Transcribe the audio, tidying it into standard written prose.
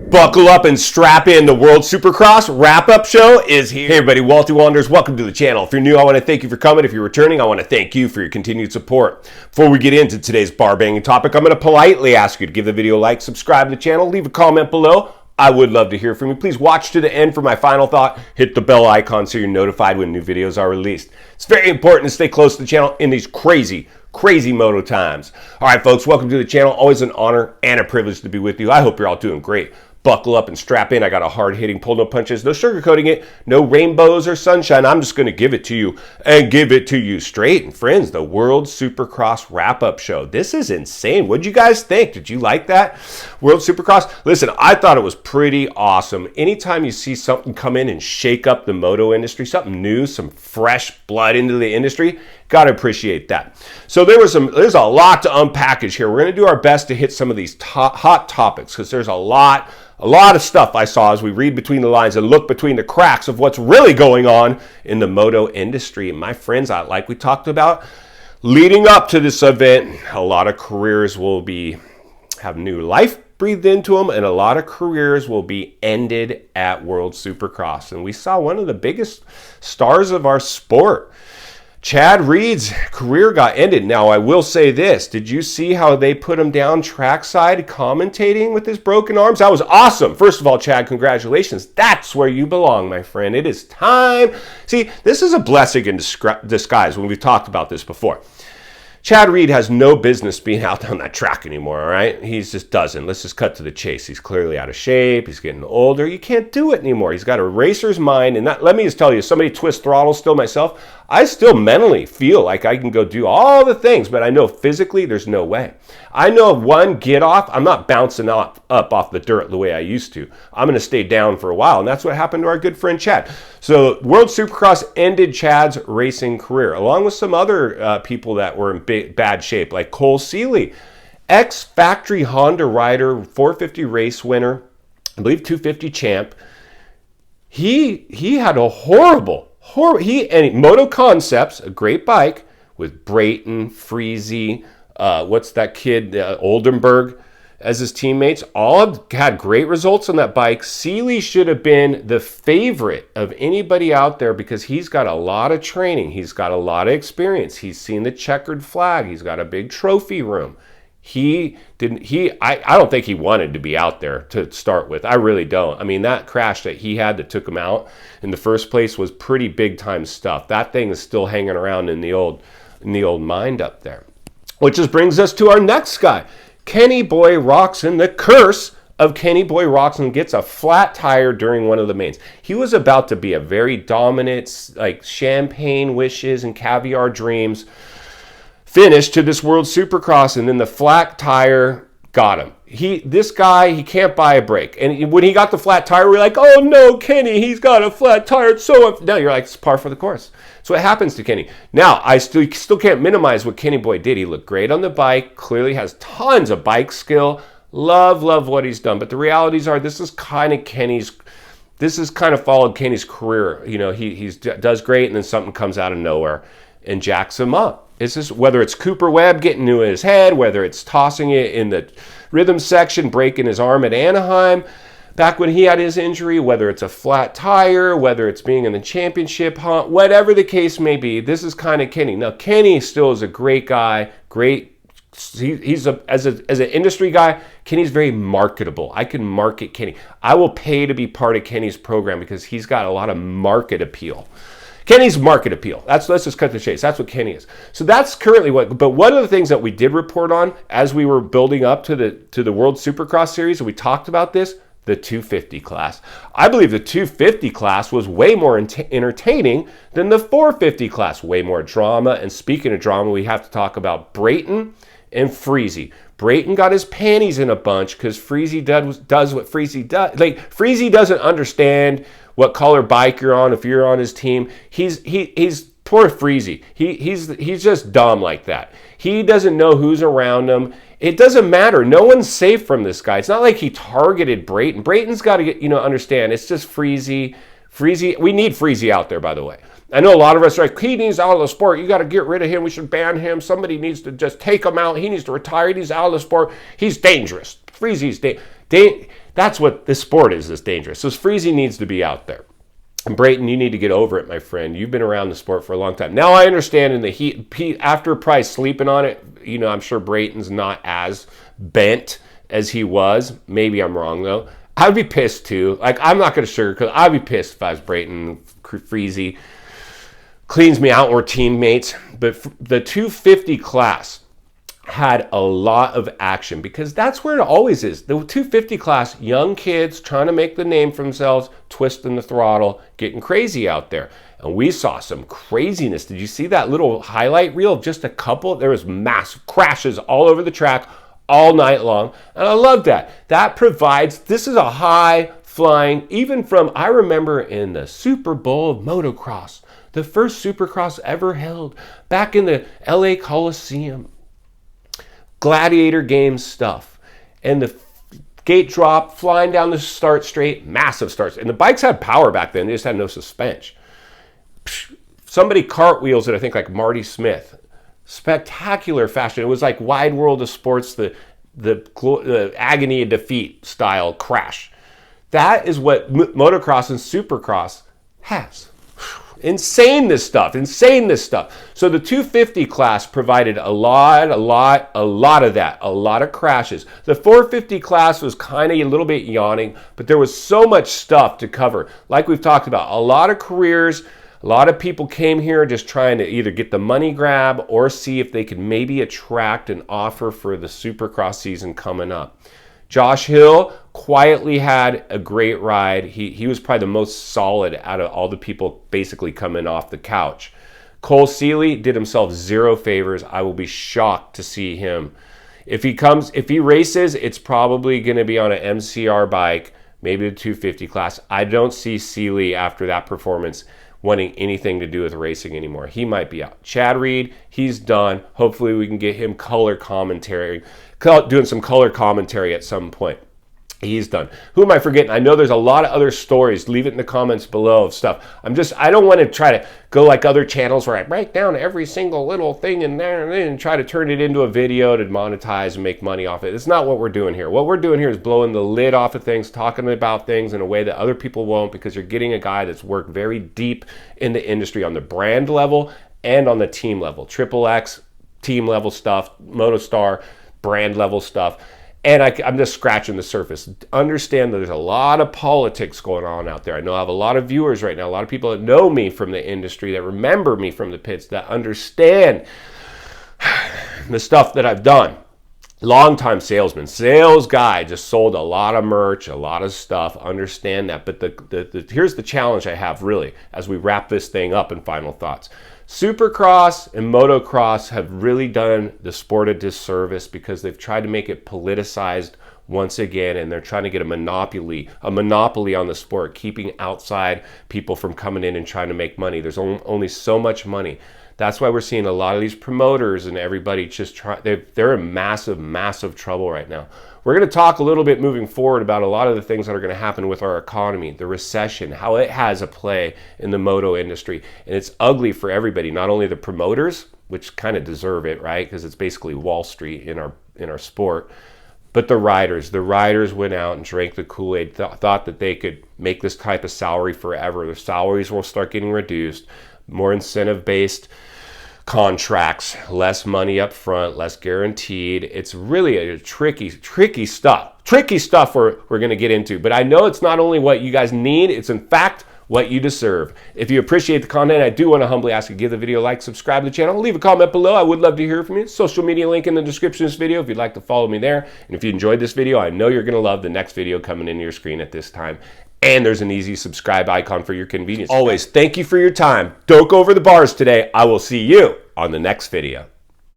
Buckle up and strap in. The World Supercross wrap-up show is here. Hey everybody, Walty Wanderers, welcome to the channel. If you're new, I want to thank you for coming. If you're returning, I want to thank you for your continued support. Before we get into today's bar-banging topic, I'm going to politely ask you to give the video a like, subscribe to the channel, leave a comment below. I would love to hear from you. Please watch to the end for my final thought. Hit the bell icon so you're notified when new videos are released. It's very important to stay close to the channel in these crazy moto times. All right, folks, welcome to the channel. Always an honor and a privilege to be with you. I hope you're all doing great. Buckle up and strap in. I got a hard-hitting pull, no punches, no sugarcoating it, no rainbows or sunshine. I'm just going to give it to you and give it to you straight. And friends, the World Supercross wrap-up show. This is insane. What'd you guys think? Did you like that? World Supercross? Listen, I thought it was pretty awesome. Anytime you see something come in and shake up the moto industry, something new, some fresh blood into the industry, got to appreciate that. So there's a lot to unpackage here. We're going to do our best to hit some of these hot topics because there's a lot of stuff I saw as we read between the lines and look between the cracks of what's really going on in the moto industry. And my friends, like we talked about, leading up to this event, a lot of careers will have new life breathed into them, and a lot of careers will be ended at World Supercross. And we saw one of the biggest stars of our sport, Chad Reed's career got ended. Now, I will say this. Did you see how they put him down trackside commentating with his broken arms? That was awesome. First of all, Chad, congratulations. That's where you belong, my friend. It is time. See, this is a blessing in disguise when we've talked about this before. Chad Reed has no business being out on that track anymore, all right? He just doesn't. Let's just cut to the chase. He's clearly out of shape. He's getting older. You can't do it anymore. He's got a racer's mind. And let me just tell you, somebody twist throttle still myself, I still mentally feel like I can go do all the things, but I know physically there's no way. I know one get off, I'm not bouncing up off the dirt the way I used to. I'm going to stay down for a while, and that's what happened to our good friend Chad. So World Supercross ended Chad's racing career, along with some other people that were in bad shape, like Cole Seeley, ex-factory Honda rider, 450 race winner, I believe 250 champ. He had a horrible, Moto Concepts, a great bike with Brayton, Freezy, what's that kid, Oldenburg, as his teammates. All had great results on that bike. Seeley should have been the favorite of anybody out there because he's got a lot of training. He's got a lot of experience. He's seen the checkered flag. He's got a big trophy room. I don't think he wanted to be out there to start with. I really don't. I mean, that crash that he had that took him out in the first place was pretty big time stuff. That thing is still hanging around in the old mind up there. Which just brings us to our next guy, Kenny Boy Roczen. The curse of Kenny Boy Roczen gets a flat tire during one of the mains. He was about to be a very dominant, like champagne wishes and caviar dreams finish to this World Supercross, and then the flat tire got him. This guy, he can't buy a break. And when he got the flat tire, we're like, oh no, Kenny, he's got a flat tire. It's so no, you're like, it's par for the course. So what happens to Kenny? Now, I still can't minimize what Kenny Boy did. He looked great on the bike, clearly has tons of bike skill. Love what he's done. But the realities are, this is kind of followed Kenny's career. You know, he does great, and then something comes out of nowhere and jacks him up. It's just, whether it's Cooper Webb getting into his head, whether it's tossing it in the rhythm section, breaking his arm at Anaheim back when he had his injury, whether it's a flat tire, whether it's being in the championship hunt, whatever the case may be, this is kind of Kenny. Now, Kenny still is a great guy, he's as an industry guy, Kenny's very marketable. I can market Kenny. I will pay to be part of Kenny's program because he's got a lot of market appeal. Kenny's market appeal. Let's just cut the chase. That's what Kenny is. So that's currently but one of the things that we did report on as we were building up to the World Supercross series, and we talked about this, the 250 class. I believe the 250 class was way more entertaining than the 450 class. Way more drama. And speaking of drama, we have to talk about Brayton and Freezy. Brayton got his panties in a bunch because Freezy does what Freezy does. Like, Freezy doesn't understand what color bike you're on if you're on his team. He's poor Freezy. He's just dumb like that. He doesn't know who's around him. It doesn't matter. No one's safe from this guy. It's not like he targeted Brayton. Brayton's got to understand. It's just Freezy. We need Freezy out there, by the way. I know a lot of us are like, he needs out of the sport. You got to get rid of him. We should ban him. Somebody needs to just take him out. He needs to retire. He's out of the sport. He's dangerous. Freezy's dangerous. That's what this sport is dangerous. So Freezy needs to be out there. And Brayton, you need to get over it, my friend. You've been around the sport for a long time. Now I understand in the heat, after Price sleeping on it, I'm sure Brayton's not as bent as he was. Maybe I'm wrong, though. I'd be pissed, too. Like, I'm not going to sugarcoat. I'd be pissed if I was Brayton. Freezy cleans me out, or teammates. But the 250 class had a lot of action, because that's where it always is. The 250 class, young kids trying to make the name for themselves, twisting the throttle, getting crazy out there. And we saw some craziness. Did you see that little highlight reel of just a couple? There was massive crashes all over the track all night long. And I love that. That provides, this is a high flying, even from, I remember in the Super Bowl of motocross, the first Supercross ever held back in the LA Coliseum. Gladiator game stuff, and the gate drop, flying down the start straight, massive starts. And the bikes had power back then, they just had no suspension. Somebody cartwheels it, I think, like Marty Smith. Spectacular fashion. It was like Wide World of Sports, the agony of defeat style crash. That is what motocross and supercross has. Insane this stuff. So the 250 class provided a lot of that, a lot of crashes. The 450 class was kind of a little bit yawning, but there was so much stuff to cover. Like we've talked about, a lot of careers, a lot of people came here just trying to either get the money grab or see if they could maybe attract an offer for the Supercross season coming up. Josh Hill quietly had a great ride. He was probably the most solid out of all the people basically coming off the couch. Cole Seeley did himself zero favors. I will be shocked to see him. If he races, it's probably going to be on an MCR bike, maybe the 250 class. I don't see Seeley after that performance wanting anything to do with racing anymore. He might be out. Chad Reed, he's done. Hopefully we can get him doing some color commentary at some point. He's done. Who am I forgetting? I know there's a lot of other stories. Leave it in the comments below of stuff. I don't want to try to go like other channels where I break down every single little thing in there and try to turn it into a video to monetize and make money off it. It's not what we're doing here. What we're doing here is blowing the lid off of things, talking about things in a way that other people won't, because you're getting a guy that's worked very deep in the industry on the brand level and on the team level. Triple X, team level stuff, Motostar, brand level stuff. And I'm just scratching the surface. Understand that there's a lot of politics going on out there. I know I have a lot of viewers right now, a lot of people that know me from the industry, that remember me from the pits, that understand the stuff that I've done. Longtime salesman, sales guy, just sold a lot of merch, a lot of stuff, understand that. But here's the challenge I have, really, as we wrap this thing up in final thoughts. Supercross and motocross have really done the sport a disservice, because they've tried to make it politicized once again, and they're trying to get a monopoly on the sport, keeping outside people from coming in and trying to make money. There's only so much money. That's why we're seeing a lot of these promoters and everybody just they're in massive trouble right now. We're going to talk a little bit moving forward about a lot of the things that are going to happen with our economy, the recession, how it has a play in the moto industry. And it's ugly for everybody, not only the promoters, which kind of deserve it, right? Because it's basically Wall Street in our sport, but the riders. The riders went out and drank the Kool-Aid, thought that they could make this type of salary forever. Their salaries will start getting reduced, more incentive-based contracts, less money up front, less guaranteed. It's really a tricky stuff we're going to get into. But I know it's not only what you guys need, it's in fact what you deserve. If you appreciate the content, I do want to humbly ask you to give the video a like, subscribe to the channel, leave a comment below. I would love to hear from you. Social media link in the description of this video if you'd like to follow me there. And if you enjoyed this video, I know you're going to love the next video coming into your screen at this time. And there's an easy subscribe icon for your convenience. Always, thank you for your time. Don't go over the bars today. I will see you on the next video.